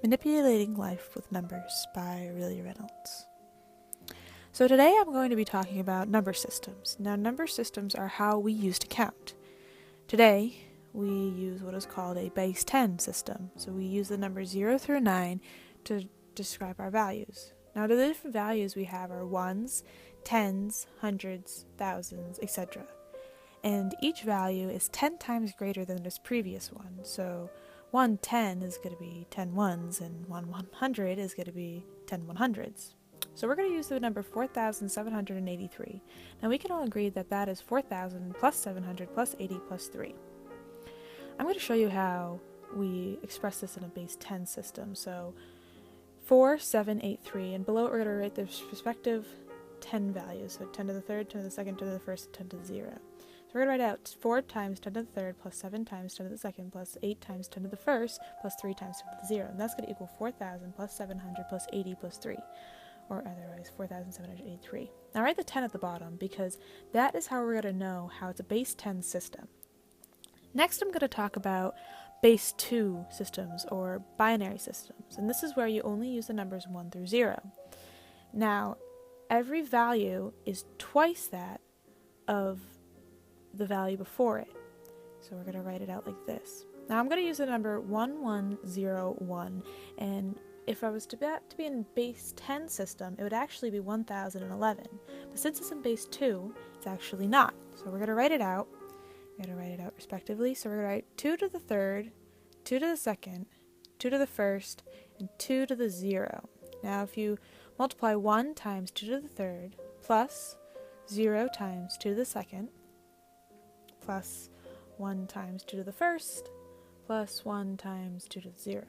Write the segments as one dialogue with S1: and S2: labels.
S1: Manipulating Life with Numbers by Aurelia Reynolds. So today I'm going to be talking about number systems. Now, number systems are how we use to count. Today, we use what is called a base 10 system. So we use the numbers 0 through 9 to describe our values. Now, the different values we have are ones, tens, hundreds, thousands, etc. And each value is 10 times greater than its previous one. So 1 10 is going to be 10 ones, and 1 100 is going to be 10 100s. So we're going to use the number 4,783. Now we can all agree that that is 4,000 plus 700 plus 80 plus 3. I'm going to show you how we express this in a base 10 system. So 4, 7, 8, 3, and below it we're going to write the respective 10 values. So 10 to the third, 10 to the second, 10 to the first, 10 to the 0. So we're going to write out 4 times 10 to the third plus 7 times 10 to the second plus 8 times 10 to the first plus 3 times 10 to the 0. And that's going to equal 4,000 plus 700 plus 80 plus 3. Or otherwise 4,783. Now write the 10 at the bottom because that is how we're going to know how it's a base 10 system. Next I'm going to talk about base 2 systems or binary systems. And this is where you only use the numbers 1 through 0. Now every value is twice that of the value before it. So we're going to write it out like this. Now I'm going to use the number 1101, and if I was to be in base 10 system, it would actually be 1011. But since it's in base 2, it's actually not. So we're going to write it out. We're going to write it out respectively. So we're going to write 2 to the third, 2 to the second, 2 to the first, and 2 to the 0. Now if you multiply 1 times 2 to the third plus 0 times 2 to the second plus 1 times 2 to the first plus 1 times 2 to the 0.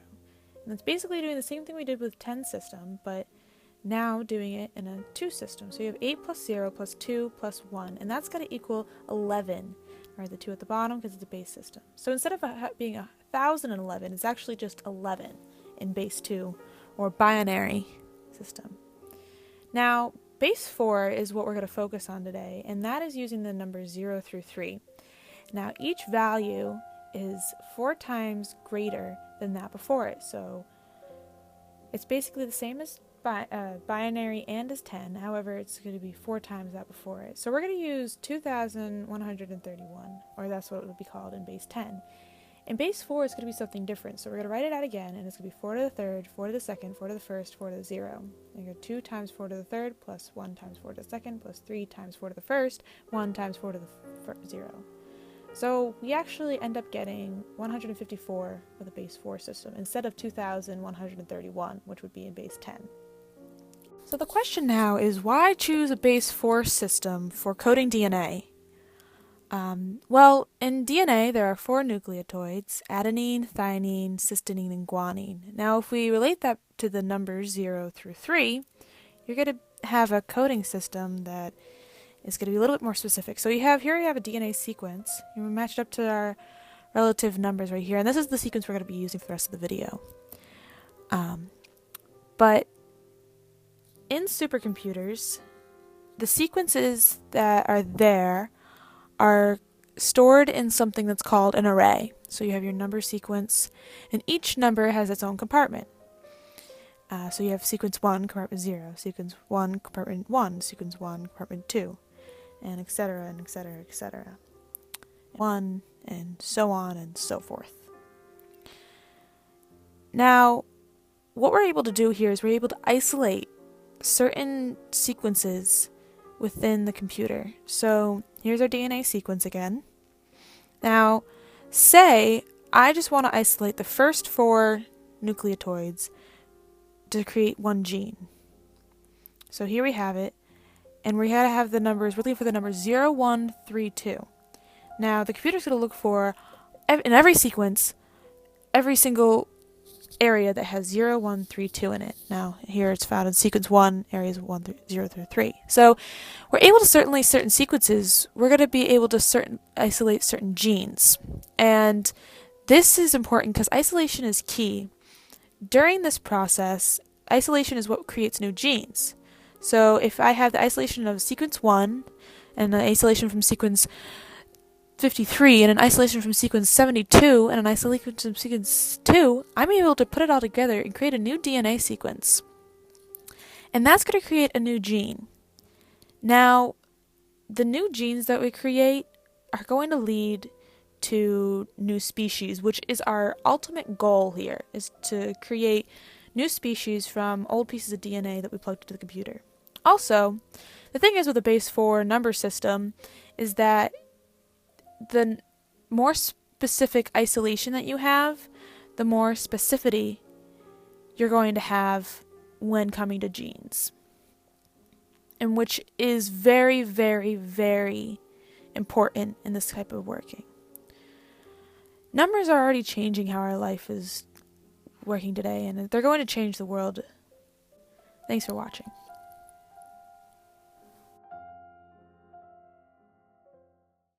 S1: And it's basically doing the same thing we did with 10 system, but now doing it in a 2 system. So you have 8 plus 0 plus 2 plus 1, and that's going to equal 11. Right, the 2 at the bottom because it's a base system. So instead of being 1,011, it's actually just 11 in base 2 or binary system. Now, base 4 is what we're going to focus on today, and that is using the numbers 0 through 3. Now, each value is 4 times greater than that before it. So it's basically the same as binary and as 10. However, it's going to be 4 times that before it. So we're going to use 2,131, or that's what it would be called in base 10. In base 4, it's going to be something different. So we're going to write it out again, and it's going to be 4 to the third, 4 to the second, 4 to the first, 4 to the 0. And you go 2 times 4 to the third, plus 1 times 4 to the second, plus 3 times 4 to the first, 1 times 4 to the 0. So we actually end up getting 154 with a base 4 system instead of 2,131, which would be in base 10. So the question now is, why choose a base 4 system for coding DNA? Well, in DNA there are 4 nucleotides: adenine, thymine, cysteine, and guanine. Now if we relate that to the numbers 0 through 3, you're going to have a coding system that is going to be a little bit more specific. So you have a DNA sequence. You match it up to our relative numbers right here, and this is the sequence we're going to be using for the rest of the video. But in supercomputers, the sequences that are there are stored in something that's called an array. So you have your number sequence, and each number has its own compartment. So you have sequence 1, compartment 0, sequence 1, compartment 1, sequence 1, compartment 2, and etc., and etc., etc. 1, and so on and so forth. Now, what we're able to do here is we're able to isolate certain sequences within the computer. So here's our DNA sequence again. Now, say I just want to isolate the first 4 nucleotides to create one gene. So here we have it, and we had to have the numbers, we're looking for the numbers 0, 1, 3, 2. Now the computer's going to look for, in every sequence, every single area that has 0, 1, 3, 2 in it. Now here it's found in sequence 1, areas 0 through 3. So we're able to certain sequences, we're going to be able to isolate certain genes. And this is important because isolation is key. During this process, isolation is what creates new genes. So if I have the isolation of sequence 1 and the isolation from sequence 53 and an isolation from sequence 72 and an isolation from sequence 2, I'm able to put it all together and create a new DNA sequence. And that's going to create a new gene. Now, the new genes that we create are going to lead to new species, which is our ultimate goal here, is to create new species from old pieces of DNA that we plugged into the computer. Also, the thing is with the base 4 number system is that the more specific isolation that you have, the more specificity you're going to have when coming to genes. And which is very, very, very important in this type of working. Numbers are already changing how our life is working today, and they're going to change the world. Thanks for watching.